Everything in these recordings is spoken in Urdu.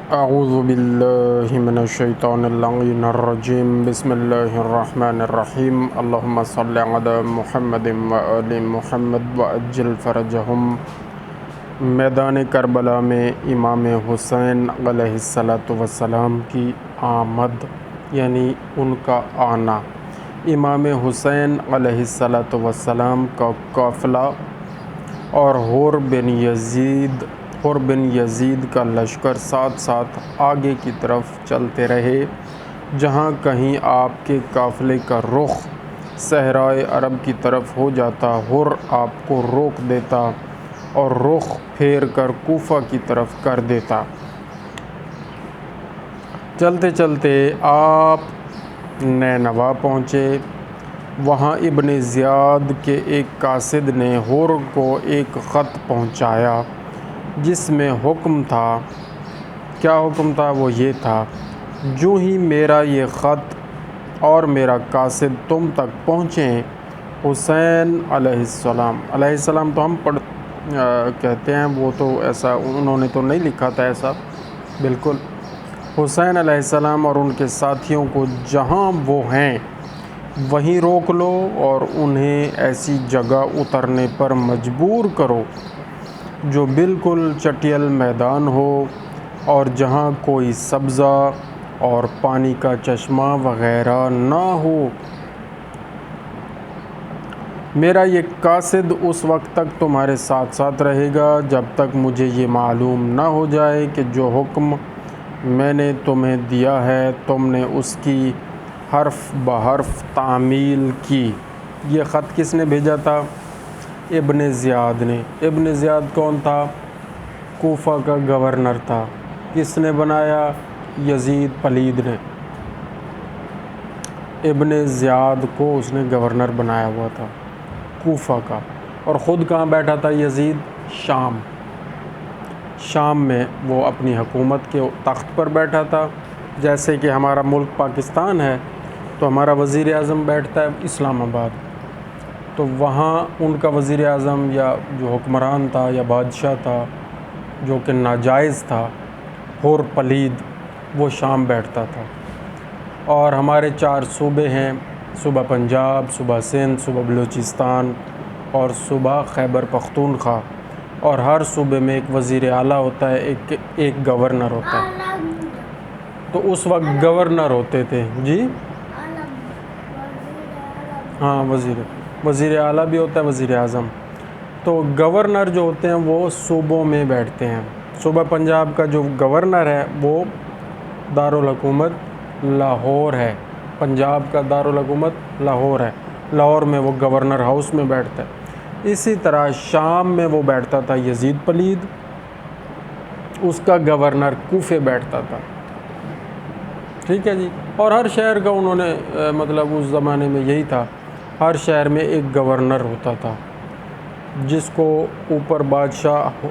اعوذ باللہ من الشیطان اللعین الرجیم بسم اللہ الرحمن الرحیم اللہم صلی علی محمد وآل محمد وعجل فرجہم۔ میدان کربلا میں امام حسین علیہ السلام کی آمد یعنی ان کا آنا، امام حسین علیہ السلام کا قافلہ اور حور بن یزید کا لشکر ساتھ ساتھ آگے کی طرف چلتے رہے۔ جہاں کہیں آپ کے قافلے کا رخ صحرائے عرب کی طرف ہو جاتا، حور آپ کو روک دیتا اور رخ پھیر کر کوفہ کی طرف کر دیتا۔ چلتے چلتے آپ نینوا پہنچے۔ وہاں ابن زیاد کے ایک قاصد نے حور کو ایک خط پہنچایا جس میں حکم تھا۔ کیا حکم تھا؟ وہ یہ تھا، جو ہی میرا یہ خط اور میرا قاصد تم تک پہنچیں، حسین علیہ السلام تو ہم کہتے ہیں، وہ تو ایسا انہوں نے تو نہیں لکھا تھا ایسا، بالکل حسین علیہ السلام اور ان کے ساتھیوں کو جہاں وہ ہیں وہیں روک لو اور انہیں ایسی جگہ اترنے پر مجبور کرو جو بالکل چٹیل میدان ہو اور جہاں کوئی سبزہ اور پانی کا چشمہ وغیرہ نہ ہو۔ میرا یہ قاصد اس وقت تک تمہارے ساتھ ساتھ رہے گا جب تک مجھے یہ معلوم نہ ہو جائے کہ جو حکم میں نے تمہیں دیا ہے تم نے اس کی حرف بحرف تعمیل کی۔ یہ خط کس نے بھیجا تھا؟ ابن زیاد نے۔ ابن زیاد کون تھا؟ کوفہ کا گورنر تھا۔ کس نے بنایا؟ یزید پلید نے۔ ابن زیاد کو اس نے گورنر بنایا ہوا تھا کوفہ کا، اور خود کہاں بیٹھا تھا یزید؟ شام میں وہ اپنی حکومت کے تخت پر بیٹھا تھا۔ جیسے کہ ہمارا ملک پاکستان ہے تو ہمارا وزیر اعظم بیٹھتا ہے اسلام آباد، تو وہاں ان کا وزیر اعظم یا جو حکمران تھا یا بادشاہ تھا جو کہ ناجائز تھا، حور پلید، وہ شام بیٹھتا تھا۔ اور ہمارے 4 صوبے ہیں، صوبہ پنجاب، صوبہ سندھ، صوبہ بلوچستان اور صوبہ خیبر پختونخوا، اور ہر صوبے میں ایک وزیر اعلیٰ ہوتا ہے، ایک گورنر ہوتا ہے۔ تو اس وقت گورنر ہوتے تھے، جی ہاں، وزیر اعلیٰ بھی ہوتا ہے، وزیر اعظم۔ تو گورنر جو ہوتے ہیں وہ صوبوں میں بیٹھتے ہیں۔ صوبہ پنجاب کا جو گورنر ہے وہ دارالحکومت لاہور ہے، پنجاب کا دارالحکومت لاہور ہے، لاہور میں وہ گورنر ہاؤس میں بیٹھتا ہے۔ اسی طرح شام میں وہ بیٹھتا تھا یزید پلید، اس کا گورنر کوفے بیٹھتا تھا، ٹھیک ہے جی۔ اور ہر شہر کا انہوں نے مطلب اس زمانے میں یہی تھا، ہر شہر میں ایک گورنر ہوتا تھا جس کو اوپر بادشاہ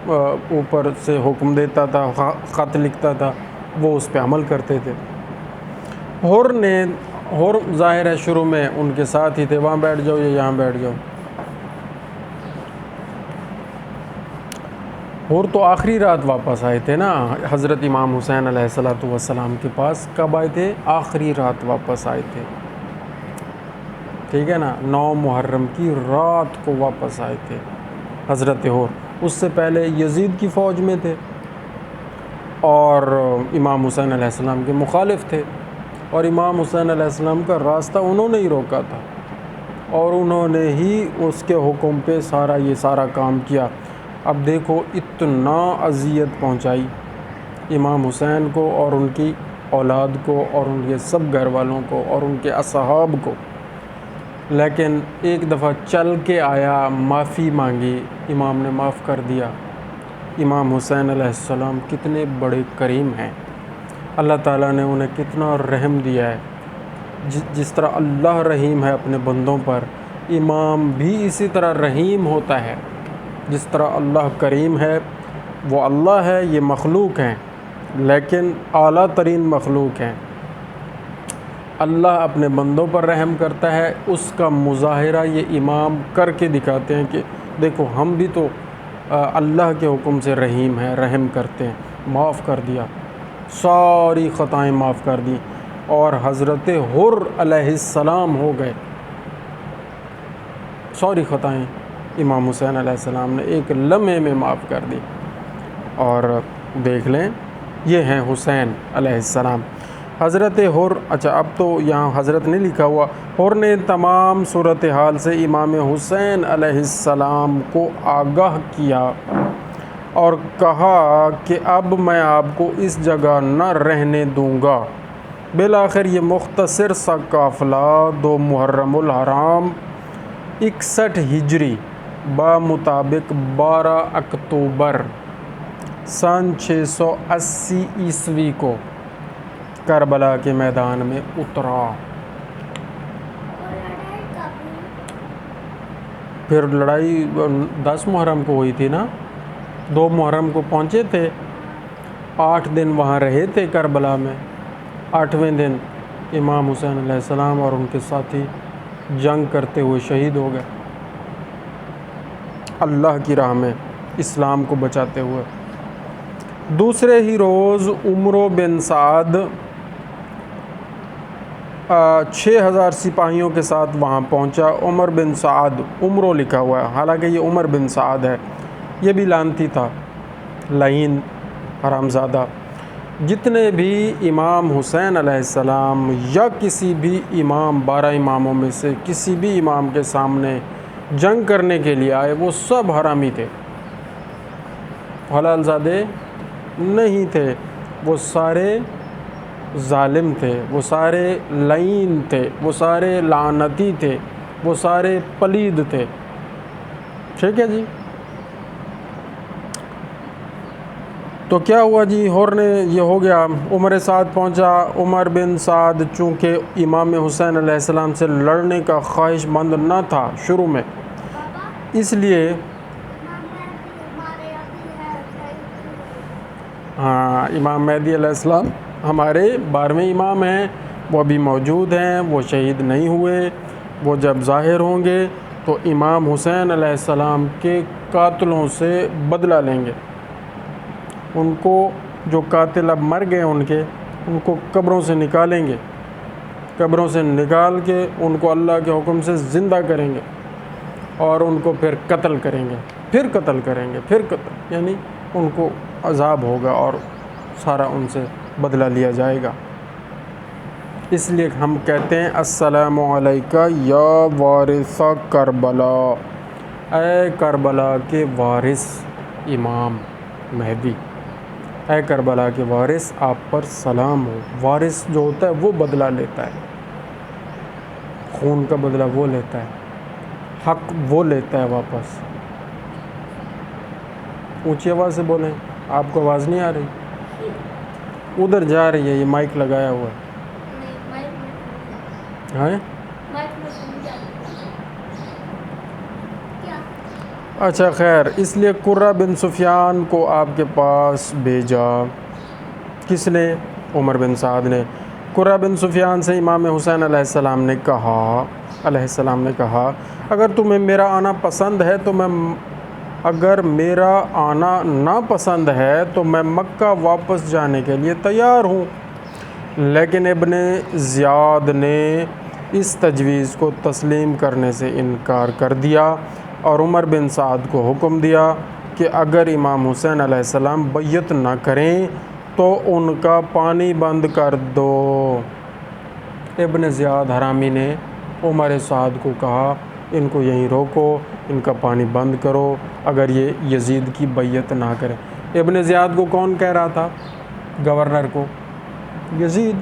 اوپر سے حکم دیتا تھا، خط لکھتا تھا، وہ اس پہ عمل کرتے تھے۔ حور ظاہر ہے شروع میں ان کے ساتھ ہی تھے، وہاں بیٹھ جاؤ یا یہاں بیٹھ جاؤ۔ حور تو آخری رات واپس آئے تھے نا، حضرت امام حسین علیہ السلام کے پاس کب آئے تھے؟ آخری رات واپس آئے تھے، ٹھیک ہے نا، 9 محرم کی رات کو واپس آئے تھے حضرت حور۔ اس سے پہلے یزید کی فوج میں تھے اور امام حسین علیہ السلام کے مخالف تھے، اور امام حسین علیہ السلام کا راستہ انہوں نے ہی روکا تھا اور انہوں نے ہی اس کے حکم پہ یہ سارا کام کیا۔ اب دیکھو اتنا اذیت پہنچائی امام حسین کو اور ان کی اولاد کو اور ان کے سب گھر والوں کو اور ان کے اصحاب کو، لیکن ایک دفعہ چل کے آیا، معافی مانگی، امام نے معاف کر دیا۔ امام حسین علیہ السلام کتنے بڑے کریم ہیں، اللہ تعالیٰ نے انہیں کتنا رحم دیا ہے۔ جس طرح اللہ رحیم ہے اپنے بندوں پر، امام بھی اسی طرح رحیم ہوتا ہے۔ جس طرح اللہ کریم ہے، وہ اللہ ہے، یہ مخلوق ہیں لیکن اعلیٰ ترین مخلوق ہیں۔ اللہ اپنے بندوں پر رحم کرتا ہے، اس کا مظاہرہ یہ امام کر کے دکھاتے ہیں کہ دیکھو ہم بھی تو اللہ کے حکم سے رحیم ہیں، رحم کرتے ہیں، معاف کر دیا۔ ساری خطائیں معاف کر دیں، اور حضرت حر علیہ السلام ہو گئے۔ ساری خطائیں امام حسین علیہ السلام نے ایک لمحے میں معاف کر دی۔ اور دیکھ لیں یہ ہیں حسین علیہ السلام۔ حضرت حر، اچھا اب تو یہاں حضرت نہیں لکھا ہوا، حر نے تمام صورتحال سے امام حسین علیہ السلام کو آگاہ کیا اور کہا کہ اب میں آپ کو اس جگہ نہ رہنے دوں گا۔ بالآخر یہ مختصر سا قافلہ 2 محرم الحرام 61 ہجری بمطابق 12 اکتوبر سن 680 عیسوی کو کربلا کے میدان میں اترا۔ پھر لڑائی 10 محرم کو ہوئی تھی نا، 2 محرم کو پہنچے تھے، 8 دن وہاں رہے تھے کربلا میں، 8ویں دن امام حسین علیہ السلام اور ان کے ساتھی جنگ کرتے ہوئے شہید ہو گئے، اللہ کی راہ میں اسلام کو بچاتے ہوئے۔ دوسرے ہی روز عمرو بن سعد 6000 سپاہیوں کے ساتھ وہاں پہنچا۔ عمر بن سعد، عمرو لکھا ہوا ہے، حالانکہ یہ عمر بن سعد ہے، یہ بھی لعنتی تھا، لعین، حرامزادہ۔ جتنے بھی امام حسین علیہ السلام یا کسی بھی امام 12 اماموں میں سے کسی بھی امام کے سامنے جنگ کرنے کے لیے آئے، وہ سب حرامی تھے، حلال زادے نہیں تھے، وہ سارے ظالم تھے، وہ سارے لعین تھے، وہ سارے لعنتی تھے، وہ سارے پلید تھے۔ ٹھیک ہے جی، تو کیا ہوا جی، حر نے یہ ہو گیا، عمر سعد پہنچا۔ عمر بن سعد چونکہ امام حسین علیہ السلام سے لڑنے کا خواہش مند نہ تھا شروع میں، اس لیے ہاں امام مہدی علیہ السلام ہمارے 12ویں امام ہیں، وہ ابھی موجود ہیں، وہ شہید نہیں ہوئے، وہ جب ظاہر ہوں گے تو امام حسین علیہ السلام کے قاتلوں سے بدلہ لیں گے۔ ان کو جو قاتل اب مر گئے ان کو قبروں سے نکالیں گے، قبروں سے نکال کے ان کو اللہ کے حکم سے زندہ کریں گے اور ان کو پھر قتل کریں گے، پھر قتل کریں گے، پھر قتل، یعنی ان کو عذاب ہوگا اور سارا ان سے بدلہ لیا جائے گا۔ اس لیے ہم کہتے ہیں السلام علیکہ یا وارث کربلا، اے کربلا کے وارث امام مہدی، اے کربلا کے وارث آپ پر سلام ہو۔ وارث جو ہوتا ہے وہ بدلہ لیتا ہے، خون کا بدلہ وہ لیتا ہے، حق وہ لیتا ہے واپس۔ اونچی آواز سے بولیں، آپ کو آواز نہیں آ رہی؟ ادھر جا رہی ہے، یہ مائک لگایا ہوا ہے۔ اچھا خیر، اس لیے قرہ بن سفیان کو آپ کے پاس بھیجا۔ کس نے؟ عمر بن سعد نے۔ قرہ بن سفیان سے امام حسین علیہ السلام نے کہا اگر تمہیں میرا آنا پسند ہے تو اگر میرا آنا ناپسند ہے تو میں مکہ واپس جانے کے لیے تیار ہوں۔ لیکن ابن زیاد نے اس تجویز کو تسلیم کرنے سے انکار کر دیا اور عمر بن سعد کو حکم دیا کہ اگر امام حسین علیہ السلام بیعت نہ کریں تو ان کا پانی بند کر دو۔ ابن زیاد حرامی نے عمر سعد کو کہا ان کو یہیں روکو، ان کا پانی بند کرو اگر یہ یزید کی بیعت نہ کریں۔ ابن زیاد کو کون کہہ رہا تھا؟ گورنر کو، یزید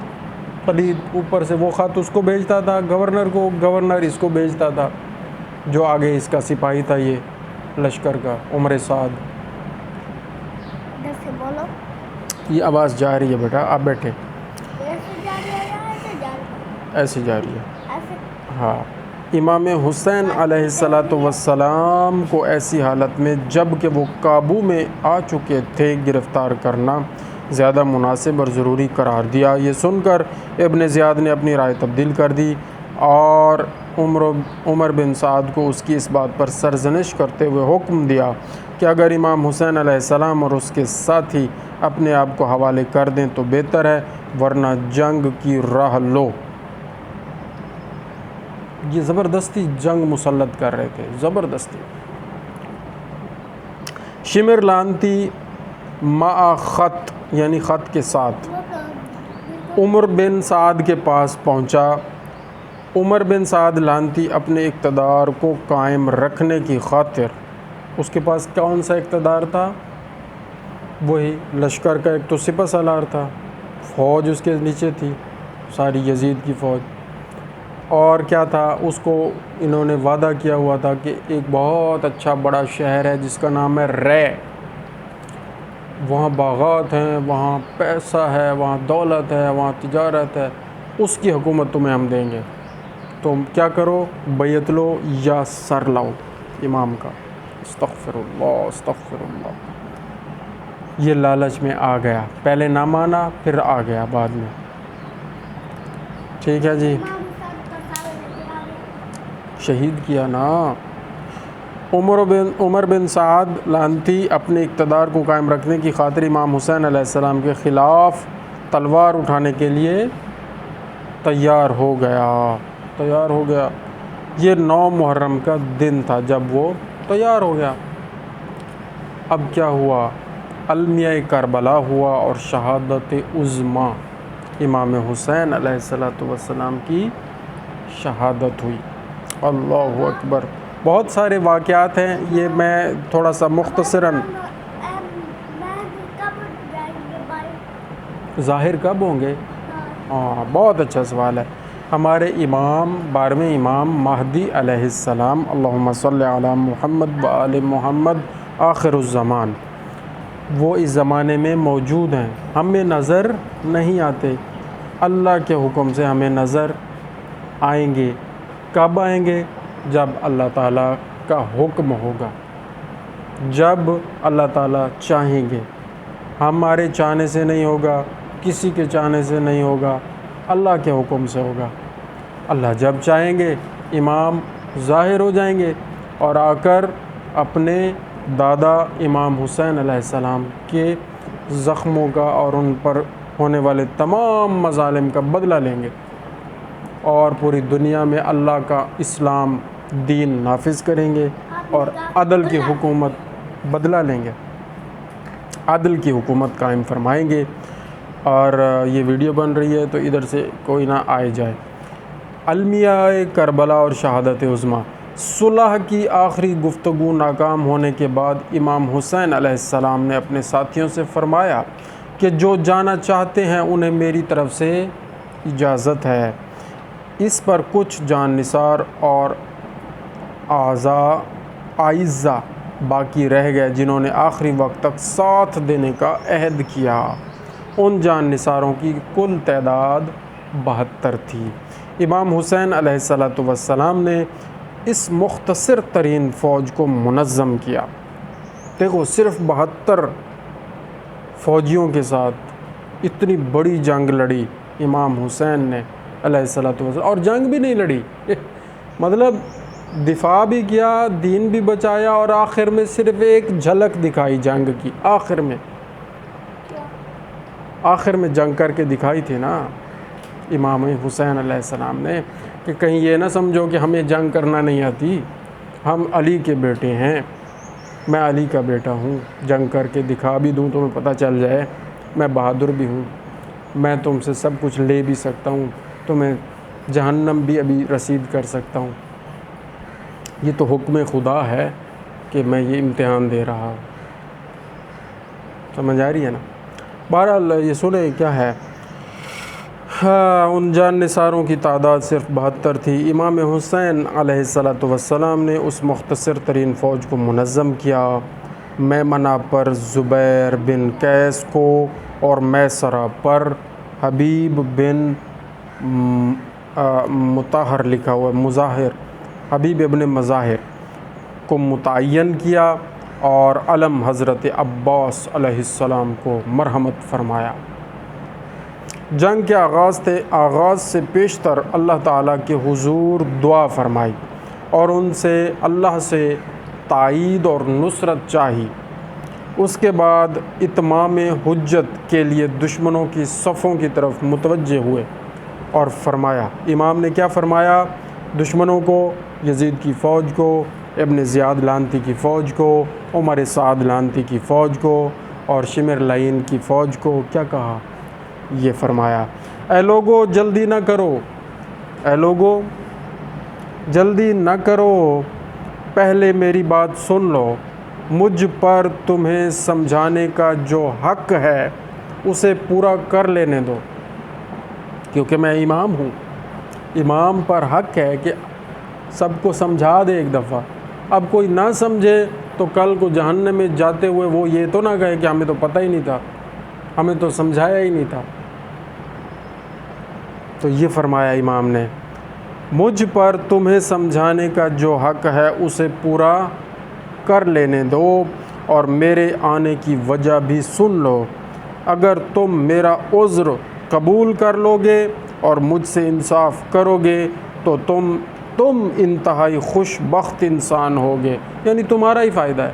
پلید، اوپر سے وہ خط اس کو بھیجتا تھا گورنر کو، گورنر اس کو بھیجتا تھا، جو آگے اس کا سپاہی تھا یہ لشکر کا، عمر سعد۔ یہ آواز جا رہی ہے بیٹا، آپ بیٹھے، ایسے جا رہی ہے، ہاں۔ امام حسین علیہ السلام کو ایسی حالت میں جب کہ وہ قابو میں آ چکے تھے گرفتار کرنا زیادہ مناسب اور ضروری قرار دیا۔ یہ سن کر ابن زیاد نے اپنی رائے تبدیل کر دی اور عمر بن سعد کو اس کی اس بات پر سرزنش کرتے ہوئے حکم دیا کہ اگر امام حسین علیہ السلام اور اس کے ساتھی اپنے آپ کو حوالے کر دیں تو بہتر ہے، ورنہ جنگ کی راہ لو۔ یہ زبردستی جنگ مسلط کر رہے تھے، زبردستی۔ شمر لانتی مع خط یعنی خط کے ساتھ عمر بن سعد کے پاس پہنچا۔ عمر بن سعد لانتی اپنے اقتدار کو قائم رکھنے کی خاطر، اس کے پاس کون سا اقتدار تھا؟ وہی لشکر کا ایک تو سپہ سالار تھا، فوج اس کے نیچے تھی ساری یزید کی فوج، اور کیا تھا، اس کو انہوں نے وعدہ کیا ہوا تھا کہ ایک بہت اچھا بڑا شہر ہے جس کا نام ہے رے، وہاں باغات ہیں، وہاں پیسہ ہے، وہاں دولت ہے، وہاں تجارت ہے، اس کی حکومت تمہیں ہم دیں گے، تم کیا کرو، بیعت لو یا سر لاؤ امام کا۔ استغفر اللہ استغفر اللہ۔ یہ لالچ میں آ گیا، پہلے نہ مانا پھر آ گیا بعد میں، ٹھیک ہے جی، شہید کیا نا۔ عمر بن سعد لانتی اپنے اقتدار کو قائم رکھنے کی خاطر امام حسین علیہ السلام کے خلاف تلوار اٹھانے کے لیے تیار ہو گیا۔ یہ 9 محرم کا دن تھا جب وہ تیار ہو گیا۔ اب کیا ہوا؟ المیہ کربلا ہوا اور شہادت عظمیٰ امام حسین علیہ السلام کی شہادت ہوئی۔ اللہ اکبر۔ بہت سارے واقعات ہیں، یہ میں تھوڑا سا مختصراً۔ ظاہر کب ہوں گے؟ ہاں، بہت اچھا سوال ہے۔ ہمارے امام 12ویں امام مہدی علیہ السلام، اللہم صلی علی محمد و آل محمد آخر الزمان، وہ اس زمانے میں موجود ہیں، ہمیں نظر نہیں آتے، اللہ کے حکم سے ہمیں نظر آئیں گے۔ کب آئیں گے؟ جب اللہ تعالیٰ کا حکم ہوگا، جب اللہ تعالیٰ چاہیں گے، ہمارے چاہنے سے نہیں ہوگا، کسی کے چاہنے سے نہیں ہوگا، اللہ کے حکم سے ہوگا۔ اللہ جب چاہیں گے امام ظاہر ہو جائیں گے اور آ کر اپنے دادا امام حسین علیہ السلام کے زخموں کا اور ان پر ہونے والے تمام مظالم کا بدلہ لیں گے، اور پوری دنیا میں اللہ کا اسلام دین نافذ کریں گے اور عدل کی حکومت بدلہ لیں گے، عدل کی حکومت قائم فرمائیں گے۔ اور یہ ویڈیو بن رہی ہے تو ادھر سے کوئی نہ آئے جائے۔ المیہ کربلا اور شہادت عظمیٰ۔ صلح کی آخری گفتگو ناکام ہونے کے بعد امام حسین علیہ السلام نے اپنے ساتھیوں سے فرمایا کہ جو جانا چاہتے ہیں انہیں میری طرف سے اجازت ہے۔ اس پر کچھ جان نثار اور اعزا باقی رہ گئے جنہوں نے آخری وقت تک ساتھ دینے کا عہد کیا۔ ان جان نثاروں کی کل تعداد 72 تھی۔ امام حسین علیہ السلام نے اس مختصر ترین فوج کو منظم کیا۔ دیکھو، صرف 72 فوجیوں کے ساتھ اتنی بڑی جنگ لڑی امام حسین نے علیہ السلام، اور جنگ بھی نہیں لڑی، مطلب دفاع بھی کیا، دین بھی بچایا، اور آخر میں صرف ایک جھلک دکھائی جنگ کی، آخر میں جنگ کر کے دکھائی تھی نا امام حسین علیہ السلام نے، کہ کہیں یہ نہ سمجھو کہ ہمیں جنگ کرنا نہیں آتی، ہم علی کے بیٹے ہیں، میں علی کا بیٹا ہوں، جنگ کر کے دکھا بھی دوں تمہیں پتہ چل جائے میں بہادر بھی ہوں، میں تم سے سب کچھ لے بھی سکتا ہوں، تمہیں جہنم بھی ابھی رسید کر سکتا ہوں۔ یہ تو حکم خدا ہے کہ میں یہ امتحان دے رہا ہوں، سمجھ آ رہی ہے نا۔ بہرحال یہ سنیں کیا ہے۔ ان جان نثاروں کی تعداد صرف 72 تھی۔ امام حسین علیہ السلام نے اس مختصر ترین فوج کو منظم کیا۔ میمنہ پر زبیر بن قیس کو اور میسرہ پر حبیب بن مطہر لکھا ہوا مظاہر، حبیب ابن مظاہر کو متعین کیا، اور علم حضرت عباس علیہ السلام کو مرحمت فرمایا۔ جنگ کے آغاز سے پیشتر اللہ تعالیٰ کے حضور دعا فرمائی اور ان سے اللہ سے تائید اور نصرت چاہی۔ اس کے بعد اتمام حجت کے لیے دشمنوں کی صفوں کی طرف متوجہ ہوئے اور فرمایا، امام نے کیا فرمایا؟ دشمنوں کو، یزید کی فوج کو، ابن زیاد لانتی کی فوج کو، عمر سعد لانتی کی فوج کو اور شمر لعین کی فوج کو کیا کہا؟ یہ فرمایا، اے لوگو جلدی نہ کرو، اے لوگو جلدی نہ کرو، پہلے میری بات سن لو، مجھ پر تمہیں سمجھانے کا جو حق ہے اسے پورا کر لینے دو، کیونکہ میں امام ہوں۔ امام پر حق ہے کہ سب کو سمجھا دے ایک دفعہ۔ اب کوئی نہ سمجھے تو کل کو جہنم میں جاتے ہوئے وہ یہ تو نہ کہے کہ ہمیں تو پتہ ہی نہیں تھا، ہمیں تو سمجھایا ہی نہیں تھا۔ تو یہ فرمایا امام نے، مجھ پر تمہیں سمجھانے کا جو حق ہے اسے پورا کر لینے دو اور میرے آنے کی وجہ بھی سن لو۔ اگر تم میرا عذر قبول کر لو گے اور مجھ سے انصاف کرو گے تو تم انتہائی خوش بخت انسان ہوگے، یعنی تمہارا ہی فائدہ ہے،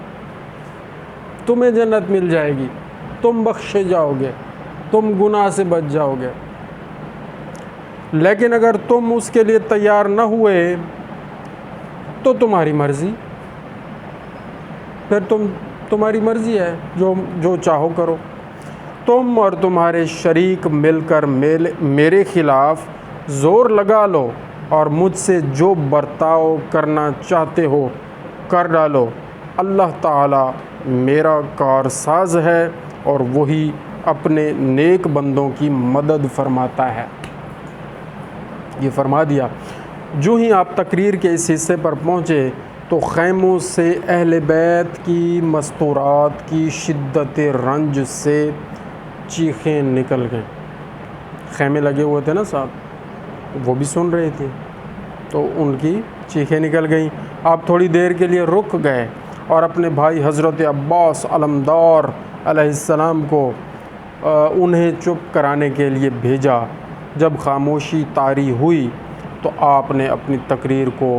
تمہیں جنت مل جائے گی، تم بخشے جاؤ گے، تم گناہ سے بچ جاؤ گے۔ لیکن اگر تم اس کے لیے تیار نہ ہوئے تو تمہاری مرضی، پھر تمہاری مرضی ہے، جو چاہو کرو۔ تم اور تمہارے شریک مل کر میرے خلاف زور لگا لو اور مجھ سے جو برتاؤ کرنا چاہتے ہو کر ڈالو، اللہ تعالیٰ میرا کارساز ہے اور وہی اپنے نیک بندوں کی مدد فرماتا ہے۔ یہ فرما دیا۔ جو ہی آپ تقریر کے اس حصے پر پہنچے تو خیموں سے اہل بیت کی مستورات کی شدت رنج سے چیخیں نکل گئیں۔ خیمے لگے ہوئے تھے نا صاحب، وہ بھی سن رہے تھے، تو ان کی چیخیں نکل گئیں۔ آپ تھوڑی دیر کے لیے رک گئے اور اپنے بھائی حضرت عباس علمدار علیہ السلام کو انہیں چپ کرانے کے لیے بھیجا۔ جب خاموشی طاری ہوئی تو آپ نے اپنی تقریر کو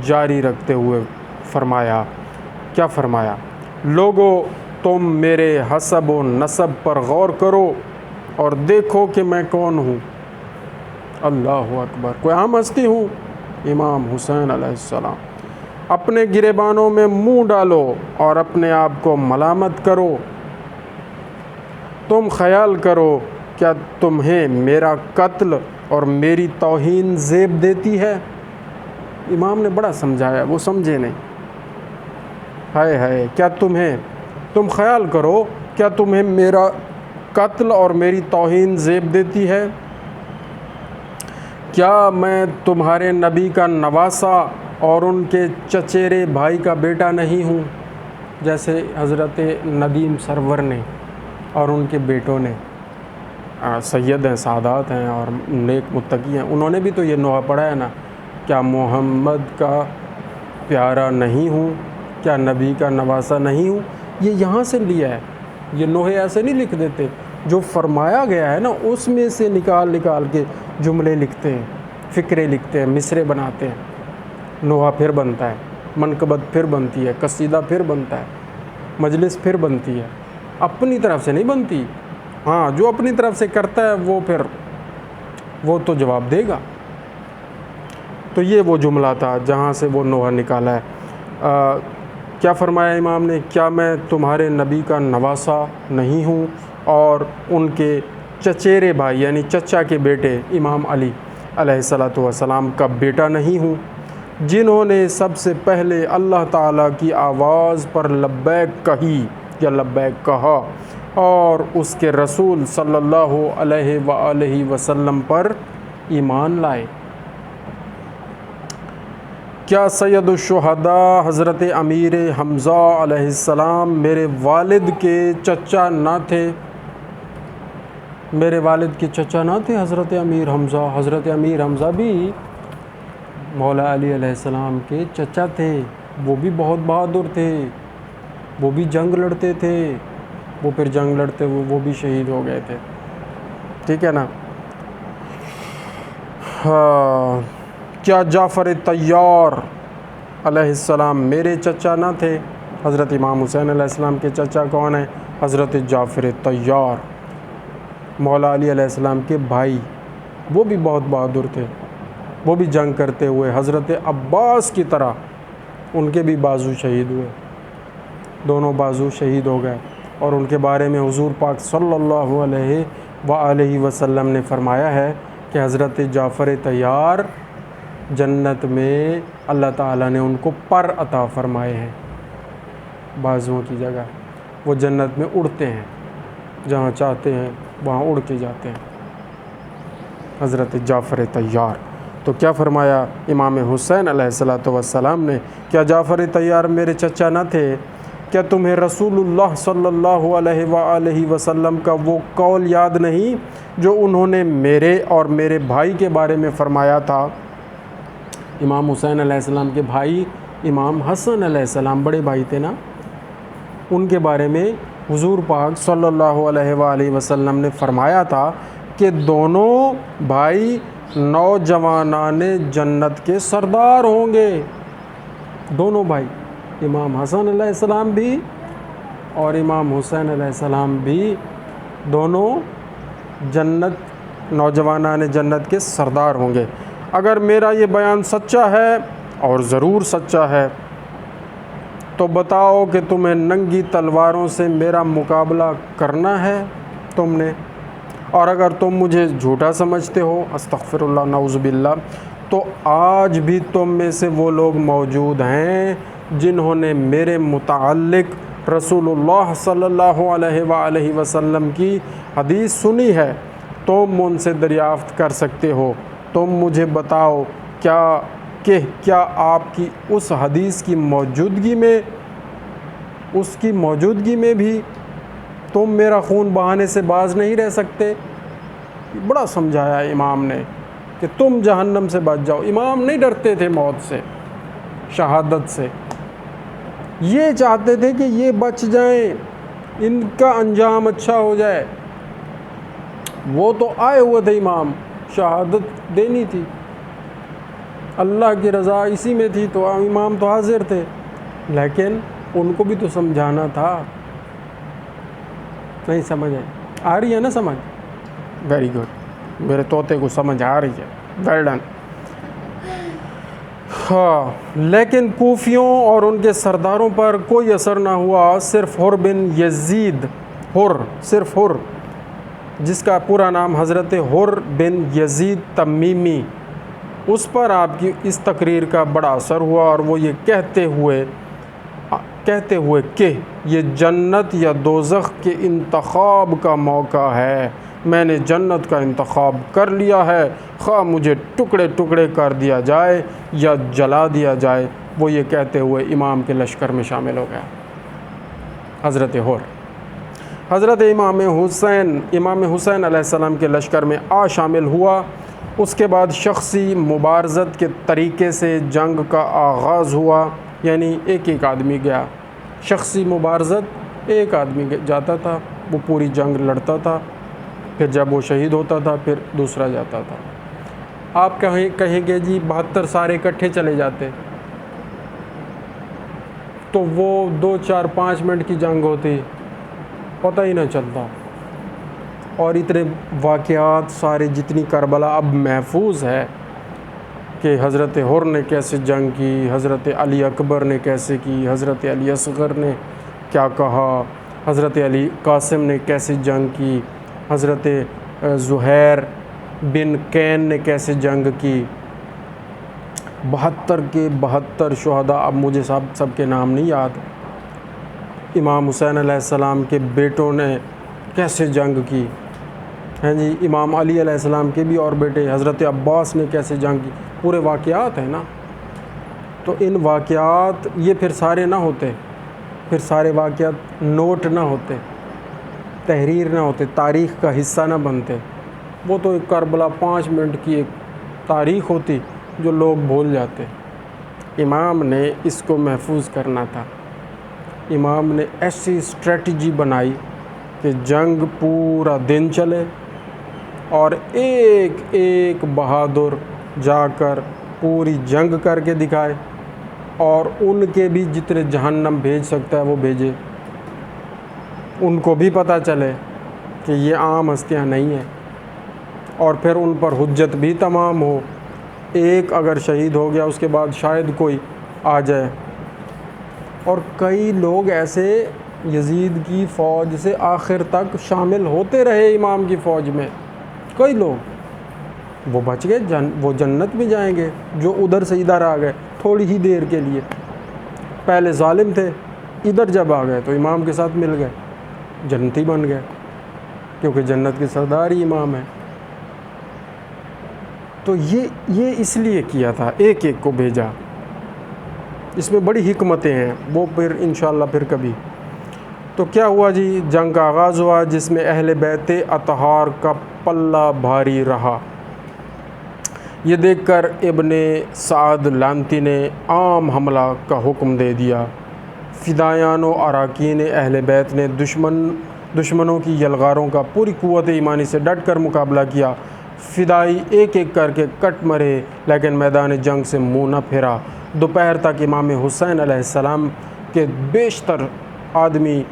جاری رکھتے ہوئے فرمایا، کیا فرمایا؟ لوگو تم میرے حسب و نسب پر غور کرو اور دیکھو کہ میں کون ہوں۔ اللہ اکبر، کوئی عام ہستی ہوں؟ امام حسین علیہ السلام۔ اپنے گریبانوں میں منہ ڈالو اور اپنے آپ کو ملامت کرو۔ تم خیال کرو، کیا تمہیں میرا قتل اور میری توہین زیب دیتی ہے؟ امام نے بڑا سمجھایا، وہ سمجھے نہیں۔ ہائے ہائے، کیا تم خیال کرو، کیا تمہیں میرا قتل اور میری توہین زیب دیتی ہے؟ کیا میں تمہارے نبی کا نواسا اور ان کے چچیرے بھائی کا بیٹا نہیں ہوں؟ جیسے حضرت ندیم سرور نے اور ان کے بیٹوں نے، سید ہیں، سعادات ہیں اور نیک متقی ہیں، انہوں نے بھی تو یہ نوحہ پڑھا ہے نا، کیا محمد کا پیارا نہیں ہوں، کیا نبی کا نواسا نہیں ہوں؟ یہ یہاں سے لیا ہے، یہ نوحے ایسے نہیں لکھ دیتے، جو فرمایا گیا ہے نا اس میں سے نکال کے جملے لکھتے ہیں، فقرے لکھتے ہیں، مصرے بناتے ہیں، نوحہ پھر بنتا ہے، منقبت پھر بنتی ہے، قصیدہ پھر بنتا ہے، مجلس پھر بنتی ہے، اپنی طرف سے نہیں بنتی۔ ہاں، جو اپنی طرف سے کرتا ہے وہ تو جواب دے گا۔ تو یہ وہ جملہ تھا جہاں سے وہ نوحہ نکالا ہے۔ کیا فرمایا امام نے؟ کیا میں تمہارے نبی کا نواسا نہیں ہوں اور ان کے چچیرے بھائی یعنی چچا کے بیٹے امام علی علیہ السلام کا بیٹا نہیں ہوں، جنہوں نے سب سے پہلے اللہ تعالیٰ کی آواز پر لبیک کہی یا لبیک کہا اور اس کے رسول صلی اللہ علیہ وآلہ وسلم پر ایمان لائے؟ کیا سید الشہداء حضرت امیر حمزہ علیہ السلام میرے والد کے چچا نہ تھے؟ میرے والد کے چچا نہ تھے حضرت امیر حمزہ؟ حضرت امیر حمزہ بھی مولا علی علیہ السلام کے چچا تھے، وہ بھی بہت بہادر تھے، وہ بھی جنگ لڑتے تھے، وہ پھر جنگ لڑتے ہوئے وہ بھی شہید ہو گئے تھے، ٹھیک ہے نا۔ ہاں، کیا جعفر طیار علیہ السلام میرے چچا نہ تھے؟ حضرت امام حسین علیہ السلام کے چچا کون ہیں؟ حضرت جعفر طیار، مولا علی علیہ السلام کے بھائی، وہ بھی بہت بہادر تھے، وہ بھی جنگ کرتے ہوئے حضرت عباس کی طرح ان کے بھی بازو شہید ہوئے، دونوں بازو شہید ہو گئے۔ اور ان کے بارے میں حضور پاک صلی اللہ علیہ وآلہ وسلم نے فرمایا ہے کہ حضرت جعفر طیار جنت میں اللہ تعالیٰ نے ان کو پر عطا فرمائے ہیں، بازوؤں کی جگہ، وہ جنت میں اڑتے ہیں، جہاں چاہتے ہیں وہاں اڑ کے جاتے ہیں، حضرت جعفر طیار۔ تو کیا فرمایا امام حسین علیہ السلام نے؟ کیا جعفر طیار میرے چچا نہ تھے؟ کیا تمہیں رسول اللہ صلی اللہ علیہ وآلہ وسلم کا وہ قول یاد نہیں جو انہوں نے میرے اور میرے بھائی کے بارے میں فرمایا تھا؟ امام حسین علیہ السلام کے بھائی امام حسن علیہ السلام، بڑے بھائی تھے نا، ان کے بارے میں حضور پاک صلی اللہ علیہ وآلہ وسلم نے فرمایا تھا کہ دونوں بھائی نوجوانان جنت کے سردار ہوں گے۔ دونوں بھائی، امام حسن علیہ السلام بھی اور امام حسین علیہ السلام بھی، دونوں نوجوانان جنت کے سردار ہوں گے۔ اگر میرا یہ بیان سچا ہے، اور ضرور سچا ہے، تو بتاؤ کہ تمہیں ننگی تلواروں سے میرا مقابلہ کرنا ہے تم نے، اور اگر تم مجھے جھوٹا سمجھتے ہو، استغفر اللہ نعوذ باللہ، تو آج بھی تم میں سے وہ لوگ موجود ہیں جنہوں نے میرے متعلق رسول اللہ صلی اللہ علیہ وآلہ وسلم کی حدیث سنی ہے، تم ان سے دریافت کر سکتے ہو۔ تم مجھے بتاؤ کیا آپ کی اس حدیث کی موجودگی میں بھی تم میرا خون بہانے سے باز نہیں رہ سکتے؟ بڑا سمجھایا امام نے کہ تم جہنم سے بچ جاؤ۔ امام نہیں ڈرتے تھے موت سے، شہادت سے، یہ چاہتے تھے کہ یہ بچ جائیں، ان کا انجام اچھا ہو جائے۔ وہ تو آئے ہوئے تھے، امام شہادت دینی تھی، اللہ کی رضا اسی میں تھی، تو امام تو حاضر تھے، لیکن ان کو بھی تو سمجھانا تھا۔ نہیں سمجھ آ رہی ہے نا سمجھ؟ ویری گڈ، میرے طوطے کو سمجھ آ رہی ہے، ویل ڈن۔ ہاں، لیکن کوفیوں اور ان کے سرداروں پر کوئی اثر نہ ہوا، صرف حر بن یزید، صرف حر، جس کا پورا نام حضرت حر بن یزید تمیمی، اس پر آپ کی اس تقریر کا بڑا اثر ہوا، اور وہ یہ کہتے ہوئے کہ یہ جنت یا دوزخ کے انتخاب کا موقع ہے، میں نے جنت کا انتخاب کر لیا ہے، خواہ مجھے ٹکڑے ٹکڑے کر دیا جائے یا جلا دیا جائے۔ وہ یہ کہتے ہوئے امام کے لشکر میں شامل ہو گیا۔ حضرت امام حسین علیہ السلام کے لشکر میں شامل ہوا۔ اس کے بعد شخصی مبارزت کے طریقے سے جنگ کا آغاز ہوا، یعنی ایک آدمی گیا، شخصی مبارزت، ایک آدمی جاتا تھا، وہ پوری جنگ لڑتا تھا، پھر جب وہ شہید ہوتا تھا پھر دوسرا جاتا تھا۔ آپ کہیں گے جی 72 سارے اکٹھے چلے جاتے تو وہ 2 4 5 منٹ کی جنگ ہوتی، پتہ ہی نہ چلتا، اور اتنے واقعات سارے، جتنی کربلا اب محفوظ ہے کہ حضرت حر نے کیسے جنگ کی، حضرت علی اکبر نے کیسے کی، حضرت علی اصغر نے کیا کہا، حضرت علی قاسم نے کیسے جنگ کی، حضرت زہیر بن کین نے کیسے جنگ کی، 72 کے 72 شہداء، اب مجھے سب کے نام نہیں یاد، امام حسین علیہ السلام کے بیٹوں نے کیسے جنگ کی، ہیں جی، امام علی علیہ السلام کے بھی اور بیٹے حضرت عباس نے کیسے جنگ کی، پورے واقعات ہیں نا۔ تو ان واقعات، یہ پھر سارے نہ ہوتے، پھر سارے واقعات نوٹ نہ ہوتے، تحریر نہ ہوتے، تاریخ کا حصہ نہ بنتے، وہ تو ایک کربلا 5 منٹ کی ایک تاریخ ہوتی جو لوگ بھول جاتے۔ امام نے اس کو محفوظ کرنا تھا، امام نے ایسی اسٹریٹجی بنائی کہ جنگ پورا دن چلے، اور ایک بہادر جا کر پوری جنگ کر کے دکھائے، اور ان کے بھی جتنے جہنم بھیج سکتا ہے وہ بھیجے، ان کو بھی پتہ چلے کہ یہ عام ہستیاں نہیں ہیں، اور پھر ان پر حجت بھی تمام ہو۔ ایک اگر شہید ہو گیا اس کے بعد شاید کوئی آ جائے۔ اور کئی لوگ ایسے یزید کی فوج سے آخر تک شامل ہوتے رہے امام کی فوج میں، کئی لوگ وہ بچ گئے، وہ جنت میں جائیں گے جو ادھر سے ادھر آ گئے تھوڑی ہی دیر کے لیے۔ پہلے ظالم تھے، ادھر جب آ گئے تو امام کے ساتھ مل گئے، جنتی بن گئے، کیونکہ جنت کے سردار ہی امام ہے۔ تو یہ اس لیے کیا تھا، ایک ایک کو بھیجا، اس میں بڑی حکمتیں ہیں، وہ پھر انشاءاللہ پھر کبھی۔ تو کیا ہوا جی، جنگ کا آغاز ہوا جس میں اہل بیت اطہار کا پلہ بھاری رہا۔ یہ دیکھ کر ابن سعد لانتی نے عام حملہ کا حکم دے دیا۔ فدائیان و اراکین اہل بیت نے دشمنوں کی یلغاروں کا پوری قوت ایمانی سے ڈٹ کر مقابلہ کیا۔ فدائی ایک ایک کر کے کٹ مرے لیکن میدان جنگ سے منہ نہ پھرا۔ دوپہر تک امام حسین علیہ السلام کے بیشتر آدمی